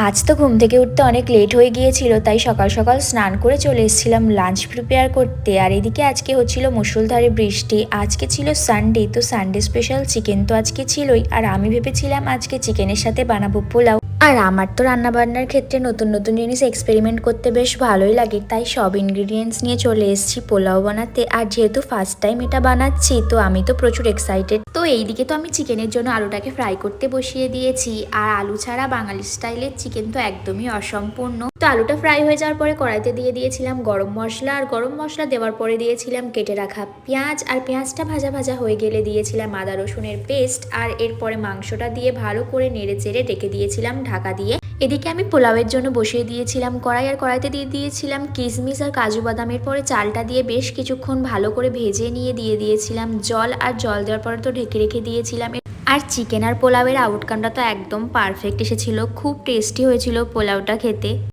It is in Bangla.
আজ তো ঘুম থেকে উঠতে অনেক লেট হয়ে গিয়েছিল, তাই সকাল সকাল স্নান করে চলে এসেছিলাম লাঞ্চ প্রিপেয়ার করতে। আর এদিকে আজকে হচ্ছিল মুষলধারে বৃষ্টি। আজকে ছিল সানডে, তো সানডে স্পেশাল চিকেন তো আজকে ছিলই। আর আমি ভেবেছিলাম আজকে চিকেনের সাথে বানাবো পোলাও। আর আমার তো রান্নাবান্নার ক্ষেত্রে নতুন নতুন জিনিস এক্সপেরিমেন্ট করতে বেশ ভালোই লাগে, তাই সব ইনগ্রিডিয়েন্টস নিয়ে চলে এসেছি পোলাও বানাতে। আর যেহেতু ফার্স্ট টাইম এটা বানাচ্ছি, তো আমি তো প্রচুর এক্সাইটেড। তো এইদিকে তো আমি চিকেনের জন্য আলুটাকে ফ্রাই করতে বসিয়ে দিয়েছি। আর আলু ছাড়া বাঙালি স্টাইলের চিকেন তো একদমই অসম্পূর্ণ। তো আলুটা ফ্রাই হয়ে যাওয়ার পরে কড়াইতে দিয়ে দিয়েছিলাম গরম মশলা। আর গরম মশলা দেওয়ার পরে দিয়েছিলাম কেটে রাখা পেঁয়াজ। আর পেঁয়াজটা ভাজা ভাজা হয়ে গেলে দিয়েছিলাম আদা রসুনের পেস্ট। আর এরপরে মাংসটা দিয়ে ভালো করে নেড়ে চেড়ে রেখে দিয়েছিলাম ঢাকা দিয়ে। এদিকে আমি পোলাওয়ের জন্য বসিয়ে দিয়েছিলাম কড়াই। আর কড়াইতে দিয়ে দিয়েছিলাম কিশমিশ আর কাজু বাদামের পরে চালটা দিয়ে বেশ কিছুক্ষণ ভালো করে ভেজে নিয়ে দিয়ে দিয়েছিলাম জল। আর জল দেওয়ার পরে তো ঢেকে রেখে দিয়েছিলাম। আর চিকেন আর পোলাওয়ের আউটকামটা তো একদম পারফেক্ট এসেছিল, খুব টেস্টি হয়েছিল পোলাওটা খেতে।